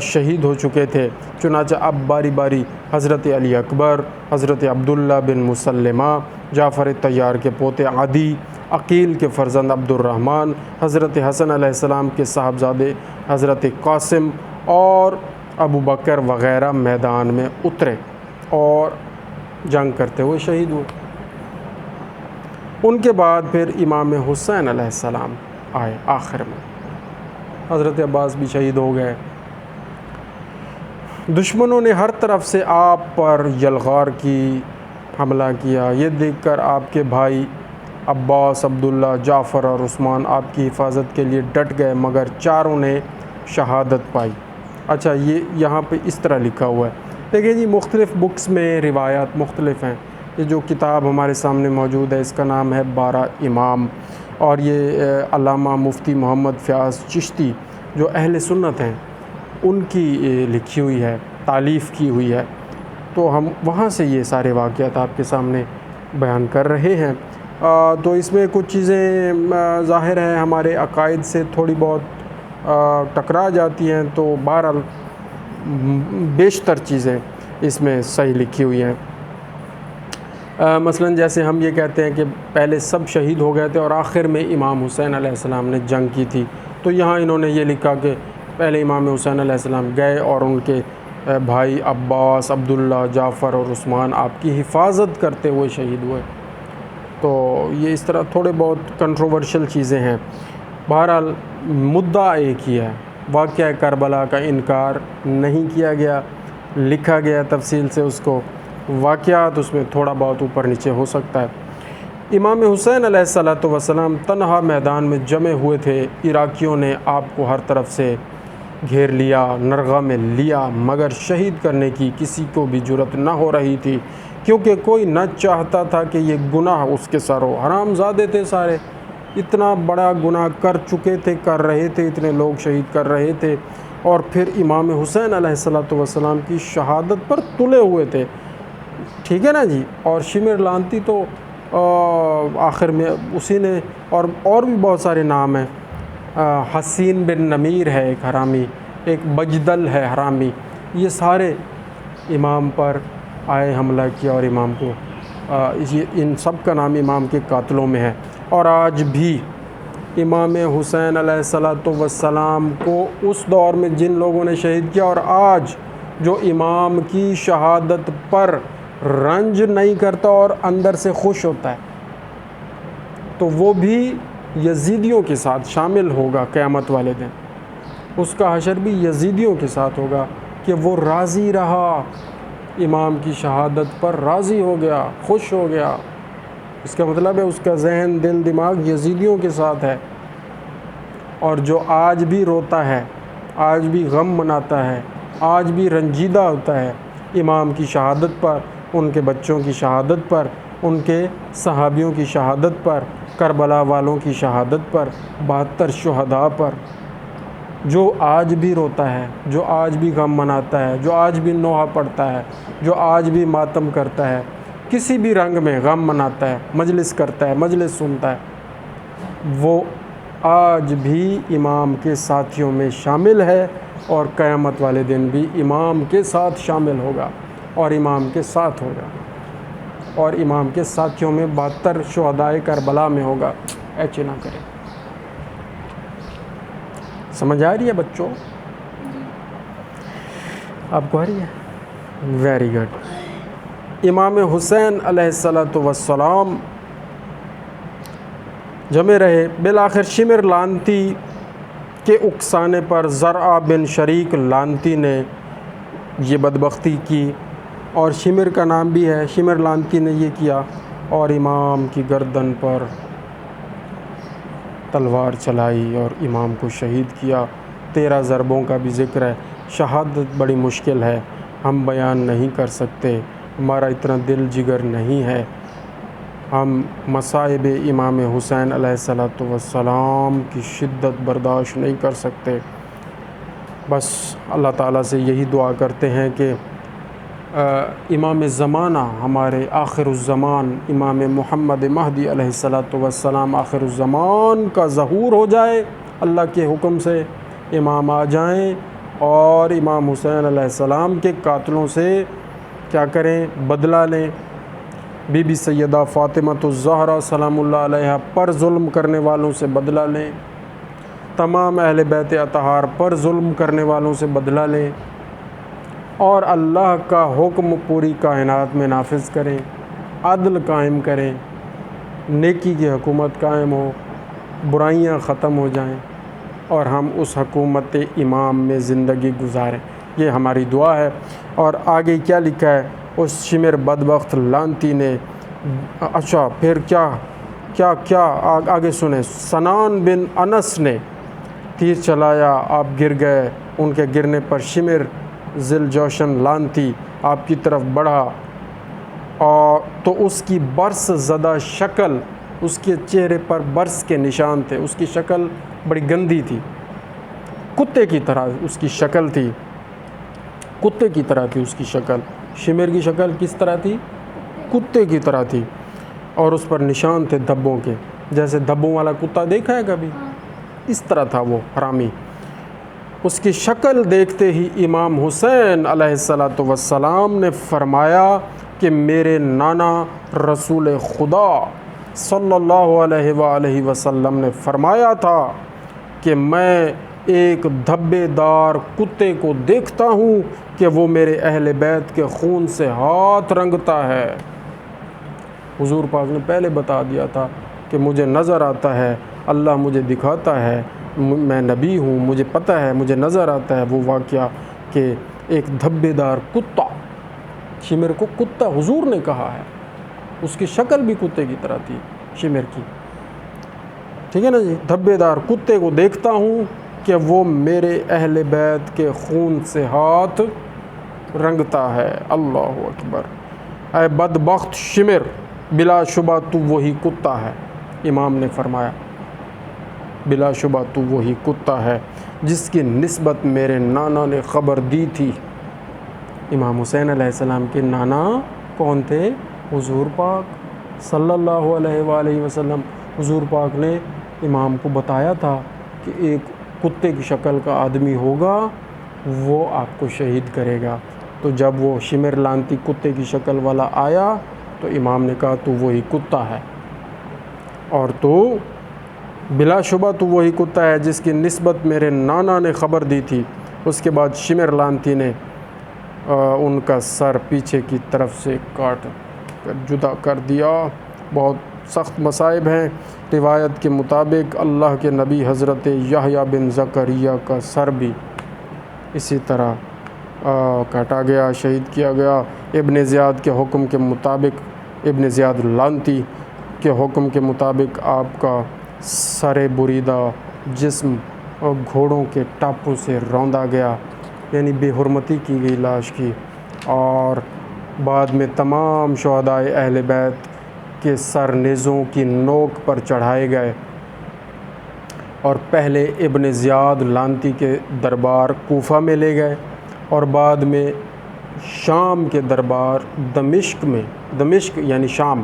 شہید ہو چکے تھے، چنانچہ اب باری باری حضرت علی اکبر، حضرت عبداللہ بن مسلمہ، جعفر طیار کے پوتے عدی، عقیل کے فرزند عبد الرحمن، حضرت حسن علیہ السلام کے صاحبزادے حضرت قاسم اور ابو بکر وغیرہ میدان میں اترے اور جنگ کرتے ہوئے شہید ہوئے۔ ان کے بعد پھر امام حسین علیہ السلام آئے آخر میں، حضرت عباس بھی شہید ہو گئے۔ دشمنوں نے ہر طرف سے آپ پر یلغار کی، حملہ کیا۔ یہ دیکھ کر آپ کے بھائی عباس، عبداللہ، جعفر اور عثمان آپ کی حفاظت کے لیے ڈٹ گئے، مگر چاروں نے شہادت پائی۔ اچھا، یہ یہاں پہ اس طرح لکھا ہوا ہے، دیکھیں جی، مختلف بکس میں روایات مختلف ہیں۔ یہ جو کتاب ہمارے سامنے موجود ہے اس کا نام ہے 12 امام، اور یہ علامہ مفتی محمد فیاض چشتی جو اہل سنت ہیں ان کی لکھی ہوئی ہے، تالیف کی ہوئی ہے۔ تو ہم وہاں سے یہ سارے واقعات آپ کے سامنے بیان کر رہے ہیں۔ تو اس میں کچھ چیزیں ظاہر ہیں ہمارے عقائد سے تھوڑی بہت ٹکرا جاتی ہیں، تو بہرحال بیشتر چیزیں اس میں صحیح لکھی ہوئی ہیں۔ مثلا جیسے ہم یہ کہتے ہیں کہ پہلے سب شہید ہو گئے تھے اور آخر میں امام حسین علیہ السلام نے جنگ کی تھی، تو یہاں انہوں نے یہ لکھا کہ پہلے امام حسین علیہ السلام گئے اور ان کے بھائی عباس، عبداللہ، جعفر اور عثمان آپ کی حفاظت کرتے ہوئے شہید ہوئے۔ تو یہ اس طرح تھوڑے بہت کنٹروورشل چیزیں ہیں۔ بہرحال مدعا ایک ہی ہے، واقعہ کربلا کا انکار نہیں کیا گیا، لکھا گیا تفصیل سے اس کو، واقعات اس میں تھوڑا بہت اوپر نیچے ہو سکتا ہے۔ امام حسین علیہ السلام تنہا میدان میں جمع ہوئے تھے، عراقیوں نے آپ کو ہر طرف سے گھیر لیا، نرغہ میں لیا، مگر شہید کرنے کی کسی کو بھی جرأت نہ ہو رہی تھی، کیونکہ کوئی نہ چاہتا تھا کہ یہ گناہ اس کے سر ہو۔ حرام زادے تھے سارے، اتنا بڑا گناہ کر چکے تھے، کر رہے تھے، اتنے لوگ شہید کر رہے تھے، اور پھر امام حسین علیہ السلام کی شہادت پر تلے ہوئے تھے، ٹھیک ہے نا جی۔ اور شمر لانتی تو آخر میں اسی نے، اور بھی بہت سارے نام ہیں، حسین بن نمیر ہے ایک حرامی، ایک بجدل ہے حرامی، یہ سارے امام پر آئے، حملہ کیا اور امام کو، ان سب کا نام امام کے قاتلوں میں ہے۔ اور آج بھی امام حسین علیہ السلام کو اس دور میں جن لوگوں نے شہید کیا، اور آج جو امام کی شہادت پر رنج نہیں کرتا اور اندر سے خوش ہوتا ہے، تو وہ بھی یزیدیوں کے ساتھ شامل ہوگا قیامت والے دن۔ اس کا حشر بھی یزیدیوں کے ساتھ ہوگا کہ وہ راضی رہا، امام کی شہادت پر راضی ہو گیا، خوش ہو گیا۔ اس کا مطلب ہے اس کا ذہن، دل، دماغ یزیدیوں کے ساتھ ہے۔ اور جو آج بھی روتا ہے، آج بھی غم مناتا ہے، آج بھی رنجیدہ ہوتا ہے امام کی شہادت پر، ان کے بچوں کی شہادت پر، ان کے صحابیوں کی شہادت پر، کربلا والوں کی شہادت پر، 72 شہداء پر، جو آج بھی روتا ہے، جو آج بھی غم مناتا ہے، جو آج بھی نوحہ پڑھتا ہے، جو آج بھی ماتم کرتا ہے، کسی بھی رنگ میں غم مناتا ہے، مجلس کرتا ہے، مجلس سنتا ہے، وہ آج بھی امام کے ساتھیوں میں شامل ہے اور قیامت والے دن بھی امام کے ساتھ شامل ہوگا اور امام کے ساتھ ہوگا اور امام کے ساتھیوں میں 72 شہدائے کربلا میں ہوگا۔ ایچے نہ کریں۔ سمجھ آ رہی ہے بچوں؟ آپ کو آ رہی ہے؟ Very good. امام حسین علیہ السلام جمے رہے۔ بالآخر شمر لانتی کے اکسانے پر زرع بن شریک لانتی نے یہ بدبختی کی، اور شمر کا نام بھی ہے، شمر لانتی نے یہ کیا اور امام کی گردن پر تلوار چلائی اور امام کو شہید کیا۔ 13 ضربوں کا بھی ذکر ہے۔ شہادت بڑی مشکل ہے، ہم بیان نہیں کر سکتے، ہمارا اتنا دل جگر نہیں ہے، ہم مصائب امام حسین علیہ السلام کی شدت برداشت نہیں کر سکتے۔ بس اللہ تعالیٰ سے یہی دعا کرتے ہیں کہ امام زمانہ ہمارے آخر الزمان امام محمد مہدی علیہ السلام آخر الزمان کا ظہور ہو جائے، اللہ کے حکم سے امام آ جائیں اور امام حسین علیہ السلام کے قاتلوں سے کیا کریں؟ بدلہ لیں۔ بی بی سیدہ فاطمۃ الزہرا سلام اللہ علیہا پر ظلم کرنے والوں سے بدلہ لیں، تمام اہل بیت اطہار پر ظلم کرنے والوں سے بدلہ لیں، اور اللہ کا حکم پوری کائنات میں نافذ کریں، عدل قائم کریں، نیکی کی حکومت قائم ہو، برائیاں ختم ہو جائیں اور ہم اس حکومت امام میں زندگی گزاریں۔ یہ ہماری دعا ہے۔ اور آگے کیا لکھا ہے اس شمر بدبخت لانتی نے؟ اچھا پھر کیا آگے سنیں۔ سنان بن انس نے تیر چلایا، آپ گر گئے، ان کے گرنے پر شمر ذل جوشن لانتی آپ کی طرف بڑھا، اور تو اس کی برس زدہ شکل، اس کے چہرے پر برس کے نشان تھے، اس کی شکل بڑی گندی تھی، کتے کی طرح اس کی شکل تھی، کتے کی طرح تھی اس کی شکل۔ شمر کی شکل کس طرح تھی؟ کتے کی طرح تھی، اور اس پر نشان تھے دھبوں کے، جیسے دھبوں والا کتا دیکھا ہے کبھی؟ اس طرح تھا وہ حرامی۔ اس کی شکل دیکھتے ہی امام حسین علیہ السلام نے فرمایا کہ میرے نانا رسول خدا صلی اللہ علیہ وآلہ وسلم نے فرمایا تھا کہ میں ایک دھبے دار کتے کو دیکھتا ہوں کہ وہ میرے اہل بیت کے خون سے ہاتھ رنگتا ہے۔ حضور پاک نے پہلے بتا دیا تھا کہ مجھے نظر آتا ہے، اللہ مجھے دکھاتا ہے، میں نبی ہوں، مجھے پتہ ہے، مجھے نظر آتا ہے وہ واقعہ کہ ایک دھبے دار کتا، شمر کو کتا حضور نے کہا ہے، اس کی شکل بھی کتے کی طرح تھی شمر کی، ٹھیک ہے نا جی؟ دھبے دار کتے کو دیکھتا ہوں کہ وہ میرے اہل بیت کے خون سے ہاتھ رنگتا ہے۔ اللہ اکبر۔ اے بدبخت شمر، بلا شبہ تو وہی کتا ہے، امام نے فرمایا بلا شبہ تو وہی کتا ہے جس کی نسبت میرے نانا نے خبر دی تھی۔ امام حسین علیہ السلام کے نانا کون تھے؟ حضور پاک صلی اللہ علیہ وآلہ وسلم۔ حضور پاک نے امام کو بتایا تھا کہ ایک کتے کی شکل کا آدمی ہوگا، وہ آپ کو شہید کرے گا۔ تو جب وہ شمر لانتی کتے کی شکل والا آیا تو امام نے کہا تو وہی کتا ہے، اور تو بلا شبہ تو وہی کتا ہے جس کی نسبت میرے نانا نے خبر دی تھی۔ اس کے بعد شمر لانتی نے ان کا سر پیچھے کی طرف سے کاٹ کر جدا کر دیا۔ بہت سخت مصائب ہیں۔ روایت کے مطابق اللہ کے نبی حضرت یحییٰ بن زکریا کا سر بھی اسی طرح کاٹا گیا، شہید کیا گیا۔ ابن زیاد کے حکم کے مطابق، ابن زیاد لانتی کے حکم کے مطابق آپ کا سر بریدہ جسم گھوڑوں کے ٹاپوں سے روندا گیا، یعنی بے حرمتی کی گئی لاش کی، اور بعد میں تمام شہدائے اہل بیت کے سر نیزوں کی نوک پر چڑھائے گئے، اور پہلے ابن زیاد لانتی کے دربار کوفہ میں لے گئے، اور بعد میں شام کے دربار دمشق یعنی شام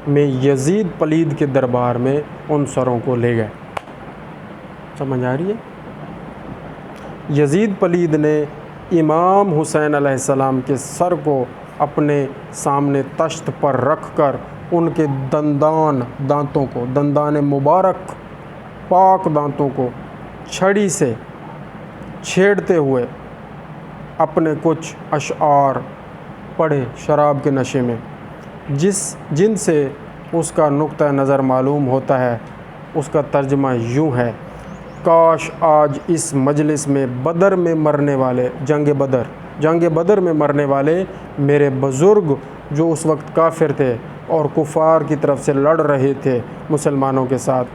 میں یزید پلید کے دربار میں ان سروں کو لے گئے۔ سمجھ آ رہی ہے؟ یزید پلید نے امام حسین علیہ السلام کے سر کو اپنے سامنے تشت پر رکھ کر ان کے دندان مبارک پاک دانتوں کو چھڑی سے چھیڑتے ہوئے اپنے کچھ اشعار پڑھے شراب کے نشے میں، جن سے اس کا نقطہ نظر معلوم ہوتا ہے۔ اس کا ترجمہ یوں ہے: کاش آج اس مجلس میں جنگ بدر میں مرنے والے میرے بزرگ جو اس وقت کافر تھے اور کفار کی طرف سے لڑ رہے تھے مسلمانوں کے ساتھ،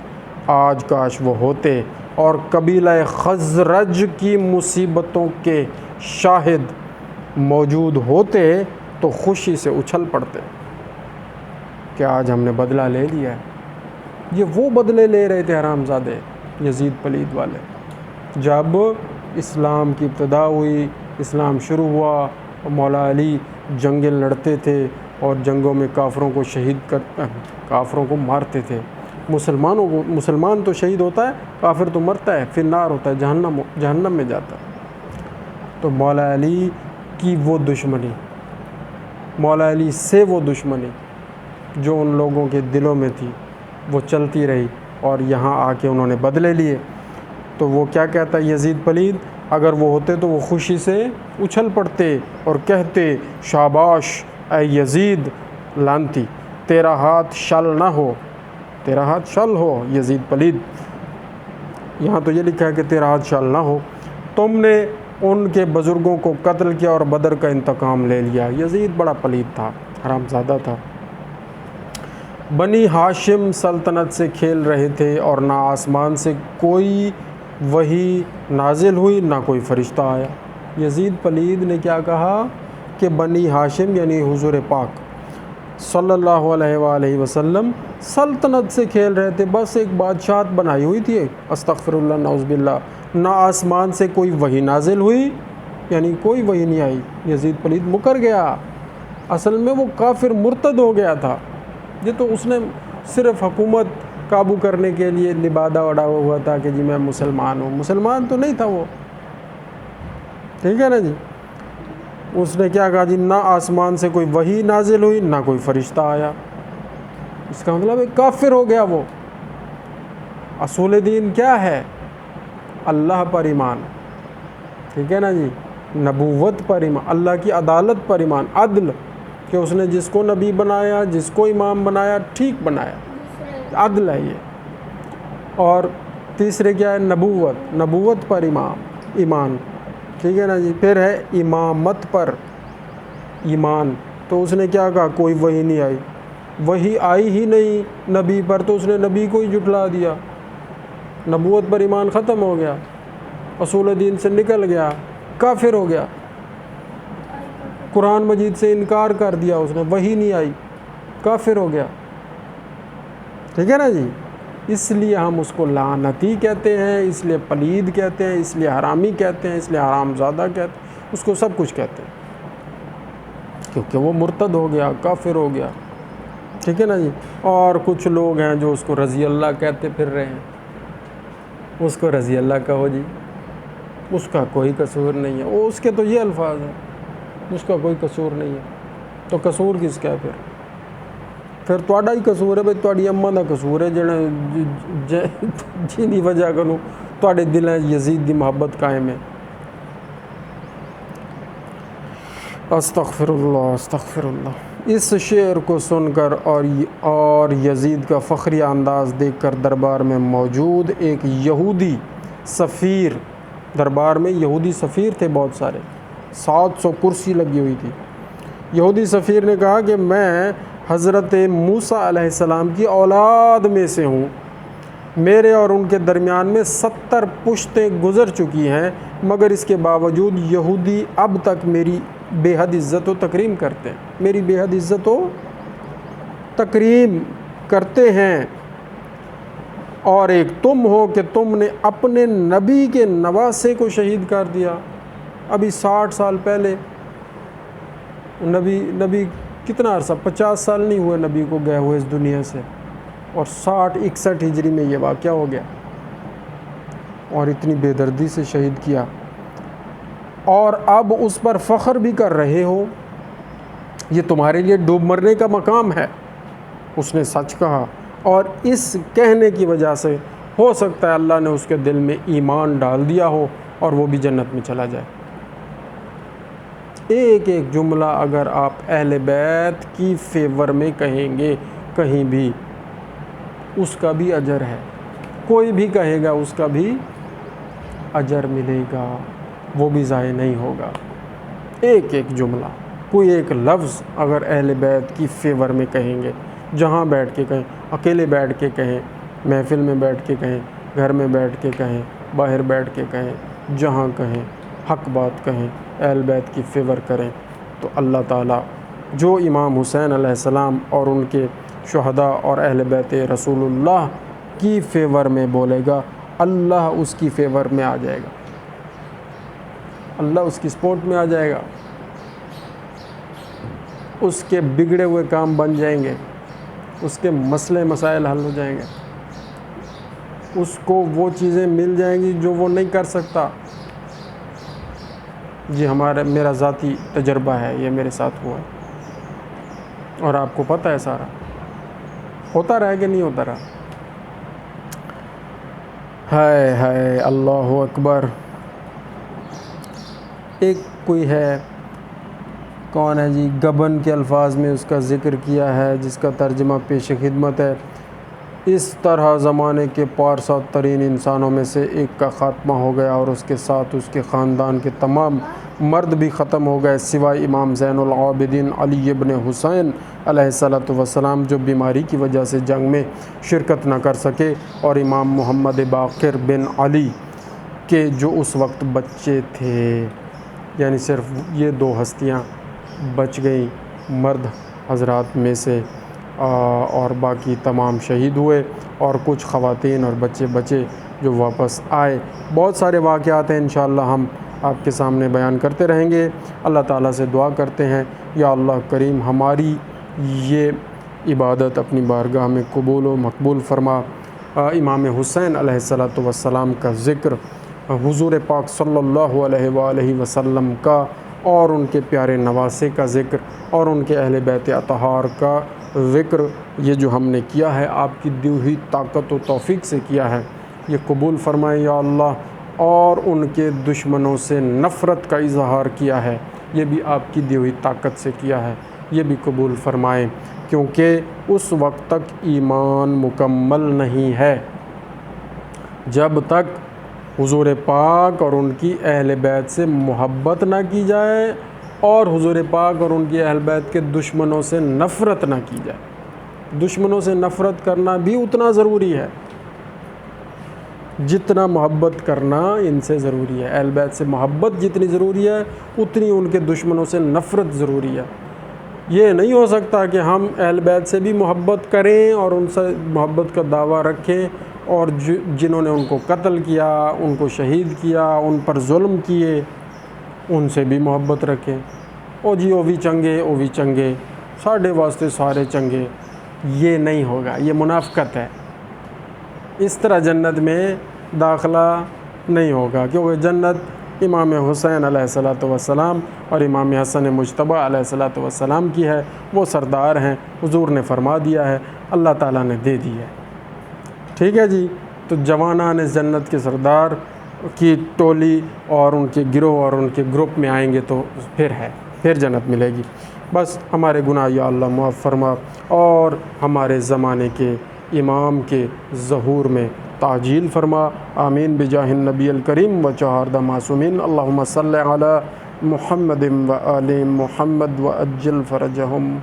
آج کاش وہ ہوتے اور قبیلہ خزرج کی مصیبتوں کے شاہد موجود ہوتے تو خوشی سے اچھل پڑتے کہ آج ہم نے بدلہ لے لیا ہے۔ یہ وہ بدلے لے رہے تھے حرام زادے یزید پلید والے۔ جب اسلام کی ابتدا ہوئی، اسلام شروع ہوا، مولا علی جنگیں لڑتے تھے اور جنگوں میں کافروں کو مارتے تھے۔ مسلمان تو شہید ہوتا ہے، کافر تو مرتا ہے، پھر نار ہوتا ہے، جہنم میں جاتا ہے۔ تو مولا علی کی وہ دشمنی، مولا علی سے وہ دشمنی جو ان لوگوں کے دلوں میں تھی، وہ چلتی رہی اور یہاں آ کے انہوں نے بدلے لیے۔ تو وہ کیا کہتا ہے یزید پلید؟ اگر وہ ہوتے تو وہ خوشی سے اچھل پڑتے اور کہتے: شاباش اے یزید لعنتی، تیرا ہاتھ شل نہ ہو، تیرا ہاتھ شل ہو یزید پلید۔ یہاں تو یہ لکھا ہے کہ تیرا ہاتھ شل نہ ہو، تم نے ان کے بزرگوں کو قتل کیا اور بدر کا انتقام لے لیا۔ یزید بڑا پلید تھا، حرام زادہ تھا۔ بنی ہاشم سلطنت سے کھیل رہے تھے اور نہ آسمان سے کوئی وحی نازل ہوئی نہ کوئی فرشتہ آیا۔ یزید پلید نے کیا کہا کہ بنی ہاشم یعنی حضور پاک صلی اللہ علیہ وآلہ وسلم سلطنت سے کھیل رہے تھے، بس ایک بادشاہت بنائی ہوئی تھی، استغفر اللہ نعوذ باللہ، نہ آسمان سے کوئی وحی نازل ہوئی، یعنی کوئی وحی نہیں آئی۔ یزید پلید مکر گیا، اصل میں وہ کافر مرتد ہو گیا تھا۔ یہ تو اس نے صرف حکومت قابو کرنے کے لیے لبادہ اڑا ہوا تھا کہ جی میں مسلمان ہوں، مسلمان تو نہیں تھا وہ، ٹھیک ہے نا جی۔ اس نے کیا کہا جی نہ آسمان سے کوئی وحی نازل ہوئی نہ کوئی فرشتہ آیا، اس کا مطلب ایک کافر ہو گیا وہ۔ اصول دین کیا ہے؟ اللہ پر ایمان، ٹھیک ہے نا جی، نبوت پر ایمان، اللہ کی عدالت پر ایمان، عدل کہ اس نے جس کو نبی بنایا، جس کو امام بنایا، ٹھیک بنایا، عدل ہے یہ۔ اور تیسرے کیا ہے؟ نبوت پر ایمان، ٹھیک ہے نا جی۔ پھر ہے امامت پر ایمان، تو اس نے کیا کہا کوئی وحی نہیں آئی، وحی آئی ہی نہیں نبی پر، تو اس نے نبی کو ہی جھٹلا دیا، نبوت پر ایمان ختم ہو گیا، اصول دین سے نکل گیا، کافر ہو گیا، قرآن مجید سے انکار کر دیا اس نے، وحی نہیں آئی، کافر ہو گیا، ٹھیک ہے نا جی۔ اس لیے ہم اس کو لعنتی کہتے ہیں، اس لیے پلید کہتے ہیں، اس لیے حرامی کہتے ہیں، اس لیے حرام زادہ کہتے ہیں، اس کو سب کچھ کہتے ہیں، کیونکہ وہ مرتد ہو گیا، کافر ہو گیا، ٹھیک ہے نا جی۔ اور کچھ لوگ ہیں جو اس کو رضی اللہ کہتے پھر رہے ہیں، اس کو رضی اللہ کہو جی، اس کا کوئی قصور نہیں ہے، وہ اس کے تو یہ الفاظ ہیں، اس کا کوئی قصور نہیں ہے، تو قصور کس کا ہے پھر تھوڑا ہی قصور ہے بھائی، تھوڑی اماں دا قصور ہے جنہی وجہ کروں تھوڑے دلیں یزید دی محبت قائم ہے۔ استغفر اللہ۔ اس شعر کو سن کر اور یزید کا فخری انداز دیکھ کر دربار میں موجود ایک یہودی سفیر، دربار میں یہودی سفیر تھے بہت سارے، 700 کرسی لگی ہوئی تھی۔ یہودی سفیر نے کہا کہ میں حضرت موسیٰ علیہ السلام کی اولاد میں سے ہوں، میرے اور ان کے درمیان میں 70 پشتیں گزر چکی ہیں، مگر اس کے باوجود یہودی اب تک میری بے حد عزت و تکریم کرتے ہیں، میری بے حد عزت و تکریم کرتے ہیں۔ اور ایک تم ہو کہ تم نے اپنے نبی کے نواسے کو شہید کر دیا۔ ابھی 60 سال پہلے نبی کتنا عرصہ، 50 سال نہیں ہوئے نبی کو گئے ہوئے اس دنیا سے، اور 61 ہجری میں یہ واقعہ ہو گیا۔ اور اتنی بے دردی سے شہید کیا، اور اب اس پر فخر بھی کر رہے ہو، یہ تمہارے لیے ڈوب مرنے کا مقام ہے۔ اس نے سچ کہا، اور اس کہنے کی وجہ سے ہو سکتا ہے اللہ نے اس کے دل میں ایمان ڈال دیا ہو اور وہ بھی جنت میں چلا جائے۔ ایک ایک جملہ اگر آپ اہل بیت کی فیور میں کہیں گے کہیں بھی، اس کا بھی اجر ہے، کوئی بھی کہے گا اس کا بھی اجر ملے گا، وہ بھی ضائع نہیں ہوگا۔ ایک ایک جملہ، کوئی ایک لفظ اگر اہل بیت کی فیور میں کہیں گے، جہاں بیٹھ کے کہیں، اکیلے بیٹھ کے کہیں، محفل میں بیٹھ کے کہیں، گھر میں بیٹھ کے کہیں، باہر بیٹھ کے کہیں، جہاں کہیں حق بات کہیں، اہل بیت کی فیور کریں، تو اللہ تعالیٰ جو امام حسین علیہ السلام اور ان کے شہداء اور اہل بیت رسول اللہ کی فیور میں بولے گا، اللہ اس کی فیور میں آ جائے گا، اللہ اس کی سپورٹ میں آ جائے گا، اس کے بگڑے ہوئے کام بن جائیں گے، اس کے مسئلے مسائل حل ہو جائیں گے، اس کو وہ چیزیں مل جائیں گی جو وہ نہیں کر سکتا۔ جی میرا ذاتی تجربہ ہے، یہ میرے ساتھ ہوا ہے، اور آپ کو پتہ ہے سارا ہوتا رہا کہ نہیں ہوتا رہا۔ ہائے ہائے اللہ اکبر۔ ایک کوئی ہے، کون ہے جی، گبن کے الفاظ میں اس کا ذکر کیا ہے، جس کا ترجمہ پیش خدمت ہے: اس طرح زمانے کے پارسا ترین انسانوں میں سے ایک کا خاتمہ ہو گیا، اور اس کے ساتھ اس کے خاندان کے تمام مرد بھی ختم ہو گئے، سوائے امام زین العابدین علی ابن حسین علیہ السلام، جو بیماری کی وجہ سے جنگ میں شرکت نہ کر سکے، اور امام محمد باقر بن علی کے جو اس وقت بچے تھے۔ یعنی صرف یہ دو ہستیاں بچ گئیں مرد حضرات میں سے، اور باقی تمام شہید ہوئے، اور کچھ خواتین اور بچے بچے جو واپس آئے۔ بہت سارے واقعات ہیں، انشاءاللہ ہم آپ کے سامنے بیان کرتے رہیں گے۔ اللہ تعالیٰ سے دعا کرتے ہیں، یا اللہ کریم ہماری یہ عبادت اپنی بارگاہ میں قبول و مقبول فرما۔ امام حسین علیہ السلام کا ذکر، حضور پاک صلی اللہ علیہ وآلہ وسلم کا اور ان کے پیارے نواسے کا ذکر، اور ان کے اہل بیت اطہار کا ذکر، یہ جو ہم نے کیا ہے آپ کی دی ہوئی طاقت و توفیق سے کیا ہے، یہ قبول فرمائے یا اللہ۔ اور ان کے دشمنوں سے نفرت کا اظہار کیا ہے، یہ بھی آپ کی دی ہوئی طاقت سے کیا ہے، یہ بھی قبول فرمائیں، کیونکہ اس وقت تک ایمان مکمل نہیں ہے جب تک حضور پاک اور ان کی اہل بیت سے محبت نہ کی جائے، اور حضور پاک اور ان کی اہل بیت کے دشمنوں سے نفرت نہ کی جائے۔ دشمنوں سے نفرت کرنا بھی اتنا ضروری ہے جتنا محبت کرنا ان سے ضروری ہے۔ اہل بیت سے محبت جتنی ضروری ہے، اتنی ان کے دشمنوں سے نفرت ضروری ہے۔ یہ نہیں ہو سکتا کہ ہم اہل بیت سے بھی محبت کریں اور ان سے محبت کا دعویٰ رکھیں، اور جنہوں نے ان کو قتل کیا، ان کو شہید کیا، ان پر ظلم کیے، ان سے بھی محبت رکھیں۔ او جی او بھی چنگے، او بھی چنگے، ساڈے واسطے سارے چنگے، یہ نہیں ہوگا، یہ منافقت ہے۔ اس طرح جنت میں داخلہ نہیں ہوگا، کیونکہ جنت امام حسین علیہ السلام اور امام حسن مجتبی علیہ السلام کی ہے، وہ سردار ہیں، حضور نے فرما دیا ہے، اللہ تعالیٰ نے دے دی ہے۔ ٹھیک ہے جی، تو جوانان جنت کے سردار کی ٹولی اور ان کے گروہ اور ان کے گروپ میں آئیں گے تو پھر جنت ملے گی۔ بس ہمارے گناہ یا اللہ معاف فرما، اور ہمارے زمانے کے امام کے ظہور میں تعجیل فرما، آمین بجاہ النبی الکریم و چہاردہ معصومین، اللہم صلی علی محمد و آل محمد و اجل فرجہم۔